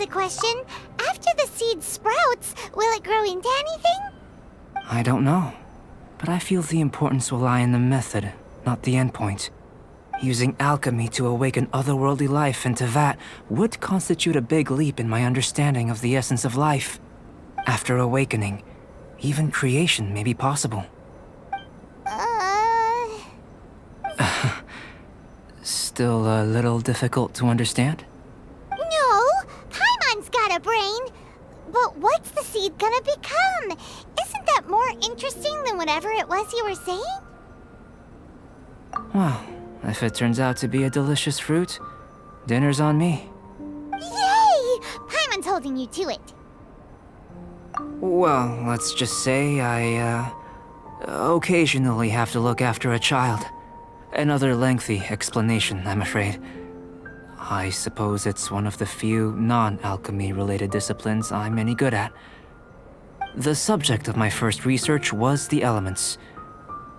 a question. After the seed sprouts, will it grow into anything? I don't know, but I feel the importance will lie in the method, not the endpoint. Using alchemy to awaken otherworldly life into that would constitute a big leap in my understanding of the essence of life. After awakening, even creation may be possible. Still a little difficult to understand? No, Paimon's got a brain. But what's the seed gonna become? Isn't that more interesting than whatever it was you were saying? Well, if it turns out to be a delicious fruit, dinner's on me. Yay! Paimon's holding you to it. Well, let's just say I, occasionally have to look after a child. Another lengthy explanation, I'm afraid. I suppose it's one of the few non-alchemy related disciplines I'm any good at. The subject of my first research was the elements.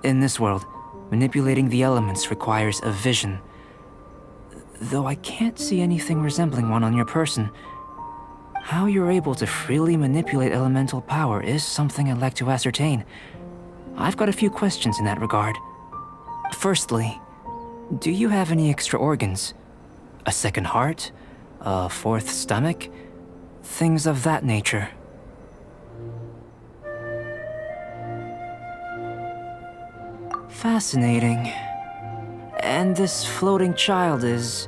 In this world, manipulating the elements requires a vision. Though I can't see anything resembling one on your person, how you're able to freely manipulate elemental power is something I'd like to ascertain. I've got a few questions in that regard. Firstly, do you have any extra organs? A second heart? A fourth stomach? Things of that nature. Fascinating. And this floating child is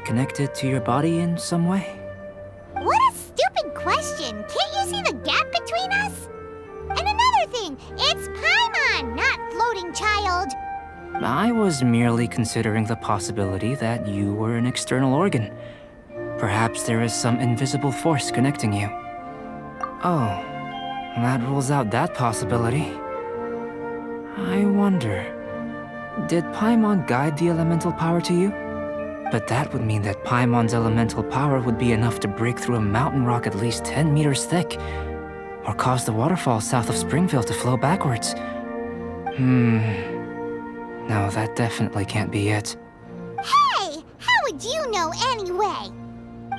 connected to your body in some way? What a stupid question! Can't you see the gap between us? And another thing, it's Paimon, not floating child. I was merely considering the possibility that you were an external organ. Perhaps there is some invisible force connecting you. Oh, that rules out that possibility. I wonder, did Paimon guide the elemental power to you? But that would mean that Paimon's elemental power would be enough to break through a mountain rock at least 10 meters thick, or cause the waterfall south of Springville to flow backwards. No, that definitely can't be it. Hey! How would you know anyway?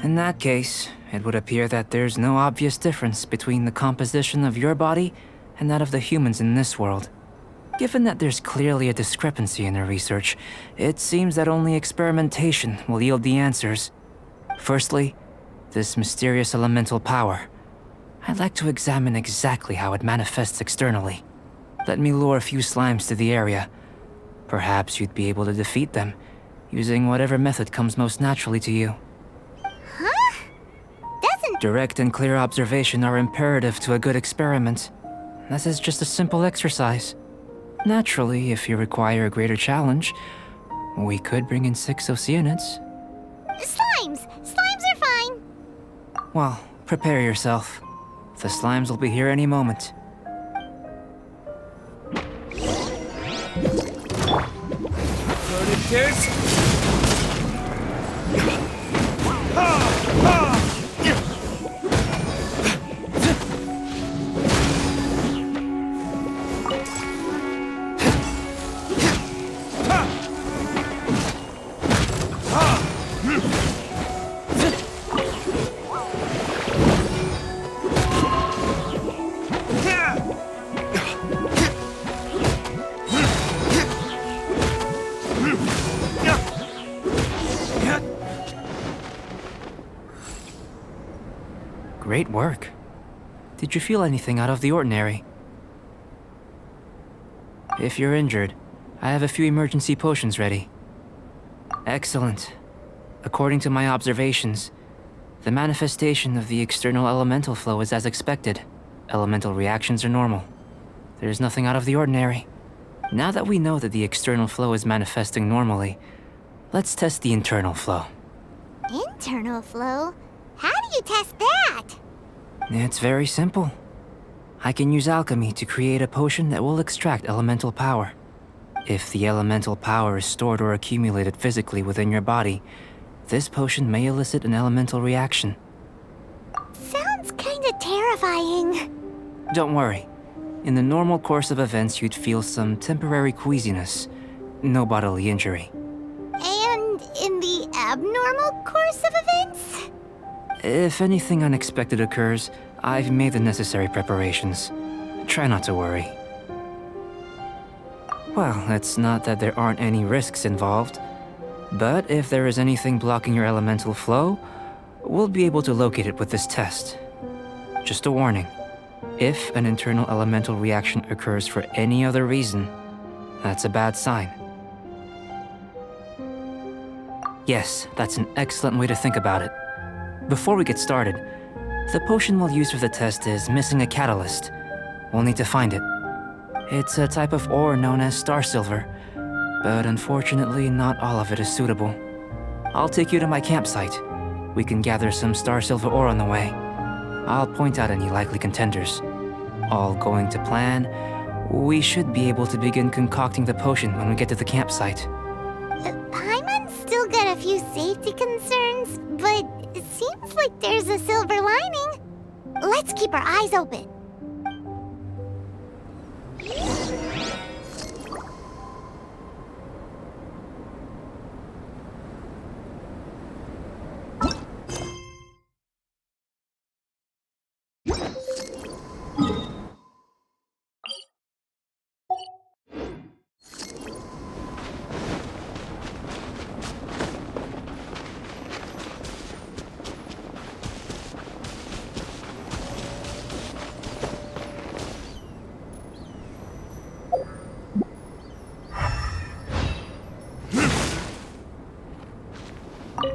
In that case, it would appear that there's no obvious difference between the composition of your body and that of the humans in this world. Given that there's clearly a discrepancy in their research, it seems that only experimentation will yield the answers. Firstly, this mysterious elemental power. I'd like to examine exactly how it manifests externally. Let me lure a few slimes to the area. Perhaps you'd be able to defeat them, using whatever method comes most naturally to you. Huh? Doesn't... Direct and clear observation are imperative to a good experiment. This is just a simple exercise. Naturally, if you require a greater challenge, we could bring in 6 Oceanids. Slimes! Slimes are fine! Well, prepare yourself. The slimes will be here any moment. Great work. Did you feel anything out of the ordinary? If you're injured, I have a few emergency potions ready. Excellent. According to my observations, the manifestation of the external elemental flow is as expected. Elemental reactions are normal. There's nothing out of the ordinary. Now that we know that the external flow is manifesting normally, let's test the internal flow. Internal flow? How do you test that? It's very simple. I can use alchemy to create a potion that will extract elemental power. If the elemental power is stored or accumulated physically within your body, this potion may elicit an elemental reaction. Sounds kinda terrifying. Don't worry. In the normal course of events, you'd feel some temporary queasiness. No bodily injury. And in the abnormal course of events? If anything unexpected occurs, I've made the necessary preparations. Try not to worry. Well, it's not that there aren't any risks involved, but if there is anything blocking your elemental flow, we'll be able to locate it with this test. Just a warning. If an internal elemental reaction occurs for any other reason, that's a bad sign. Yes, that's an excellent way to think about it. Before we get started, the potion we'll use for the test is missing a catalyst. We'll need to find it. It's a type of ore known as Starsilver, but unfortunately not all of it is suitable. I'll take you to my campsite. We can gather some Starsilver ore on the way. I'll point out any likely contenders. All going to plan, we should be able to begin concocting the potion when we get to the campsite. Paimon's still got a few safety concerns, but it seems like there's a silver lining. Let's keep our eyes open.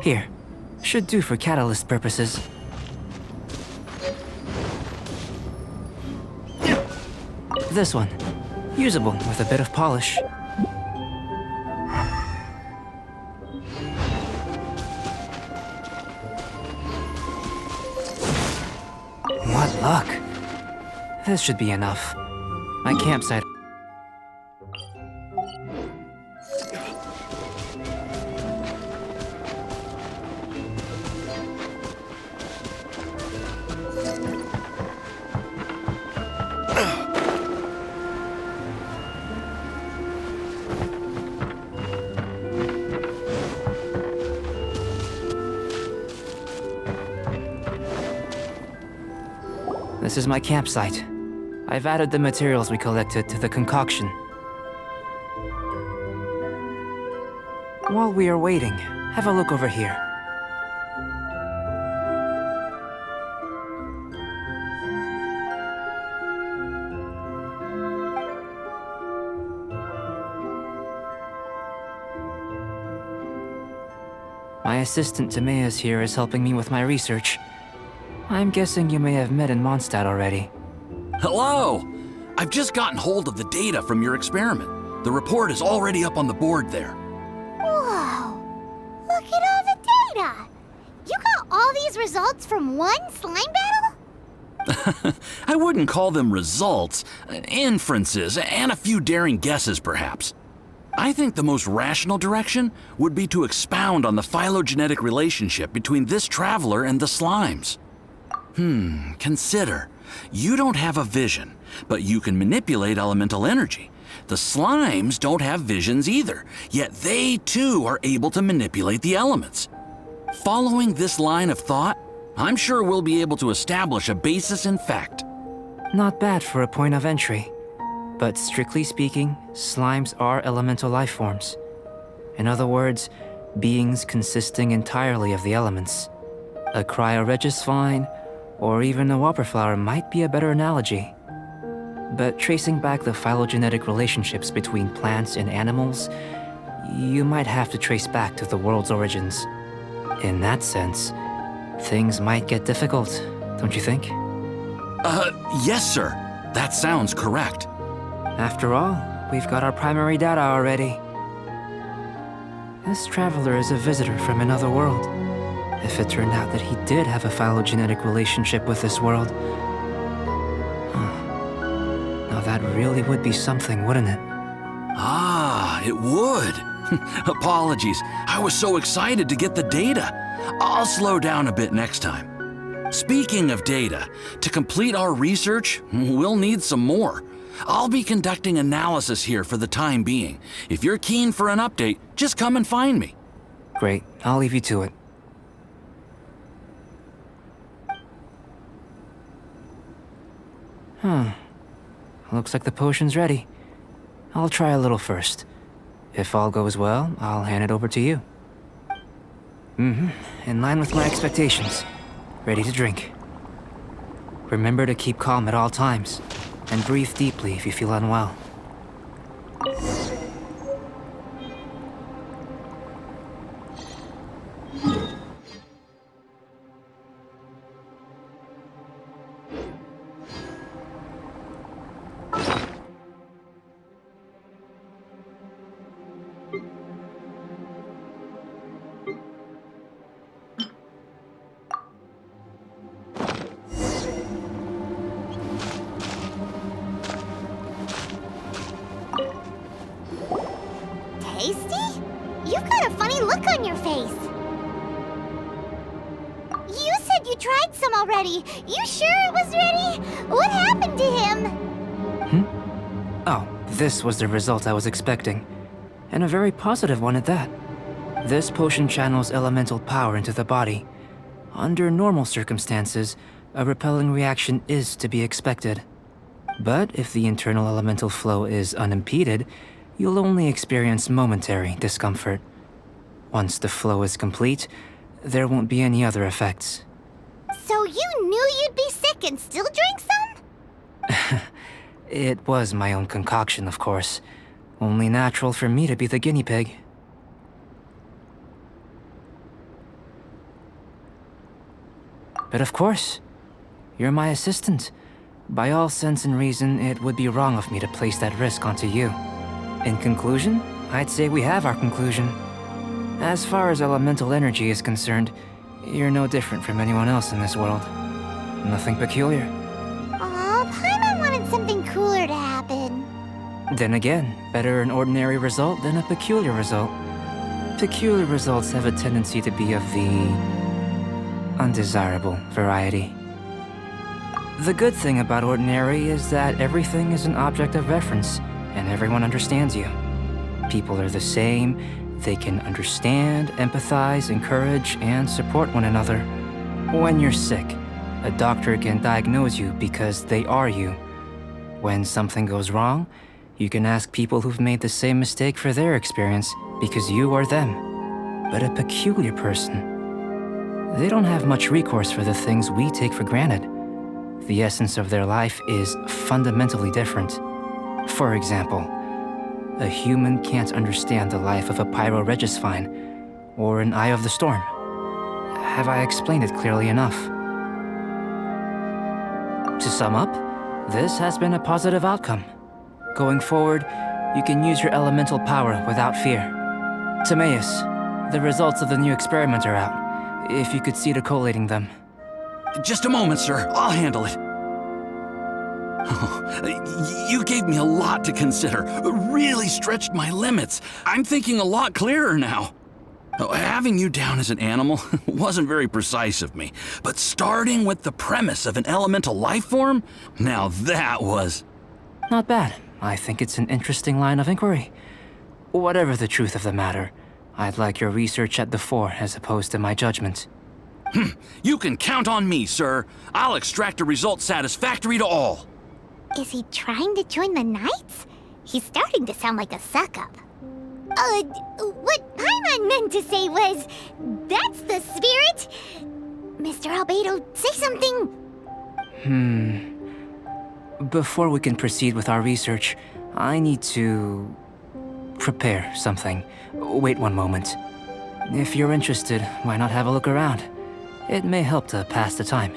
Here. Should do for catalyst purposes. This one. Usable with a bit of polish. What luck. This should be enough. My campsite. This is my campsite. I've added the materials we collected to the concoction. While we are waiting, have a look over here. My assistant Timaeus here is helping me with my research. I'm guessing you may have met in Mondstadt already. Hello! I've just gotten hold of the data from your experiment. The report is already up on the board there. Whoa! Look at all the data! You got all these results from one slime battle? I wouldn't call them results, inferences, and a few daring guesses perhaps. I think the most rational direction would be to expound on the phylogenetic relationship between this traveler and the slimes. Consider. You don't have a vision, but you can manipulate elemental energy. The slimes don't have visions either, yet they too are able to manipulate the elements. Following this line of thought, I'm sure we'll be able to establish a basis in fact. Not bad for a point of entry. But strictly speaking, slimes are elemental life forms. In other words, beings consisting entirely of the elements. A cryoregis vine, or even a whopperflower might be a better analogy. But tracing back the phylogenetic relationships between plants and animals, you might have to trace back to the world's origins. In that sense, things might get difficult, don't you think? Yes, sir. That sounds correct. After all, we've got our primary data already. This traveler is a visitor from another world. If it turned out that he did have a phylogenetic relationship with this world... Now that really would be something, wouldn't it? Ah, it would. Apologies. I was so excited to get the data. I'll slow down a bit next time. Speaking of data, to complete our research, we'll need some more. I'll be conducting analysis here for the time being. If you're keen for an update, just come and find me. Great, I'll leave you to it. Looks like the potion's ready. I'll try a little first. If all goes well, I'll hand it over to you. In line with my expectations. Ready to drink. Remember to keep calm at all times, and breathe deeply if you feel unwell. Tasty? You've got a funny look on your face. You said you tried some already. You sure it was ready? What happened to him? Oh, this was the result I was expecting. And a very positive one at that. This potion channels elemental power into the body. Under normal circumstances, a repelling reaction is to be expected. But if the internal elemental flow is unimpeded, you'll only experience momentary discomfort. Once the flow is complete, there won't be any other effects. So you knew you'd be sick and still drank some? It was my own concoction, of course. Only natural for me to be the guinea pig. But of course, you're my assistant. By all sense and reason, it would be wrong of me to place that risk onto you. In conclusion, I'd say we have our conclusion. As far as elemental energy is concerned, you're no different from anyone else in this world. Nothing peculiar. Aw, Paimon wanted something cooler to happen. Then again, better an ordinary result than a peculiar result. Peculiar results have a tendency to be of the undesirable variety. The good thing about ordinary is that everything is an object of reference, and everyone understands you. People are the same, they can understand, empathize, encourage, and support one another. When you're sick, a doctor can diagnose you because they are you. When something goes wrong, you can ask people who've made the same mistake for their experience because you are them. But a peculiar person, they don't have much recourse for the things we take for granted. The essence of their life is fundamentally different. For example, a human can't understand the life of a pyroregisvine or an eye of the storm. Have I explained it clearly enough? To sum up, this has been a positive outcome. Going forward, you can use your elemental power without fear. Timaeus, the results of the new experiment are out. If you could see to collating them. Just a moment, sir. I'll handle it. Oh, you gave me a lot to consider. Really stretched my limits. I'm thinking a lot clearer now. Having you down as an animal wasn't very precise of me, but starting with the premise of an elemental life form, now that was... Not bad. I think it's an interesting line of inquiry. Whatever the truth of the matter, I'd like your research at the fore as opposed to my judgment. You can count on me, sir. I'll extract a result satisfactory to all. Is he trying to join the Knights? He's starting to sound like a suck-up. What Paimon meant to say was, that's the spirit. Mr. Albedo, say something. Before we can proceed with our research, I need to prepare something. Wait one moment. If you're interested, why not have a look around? It may help to pass the time.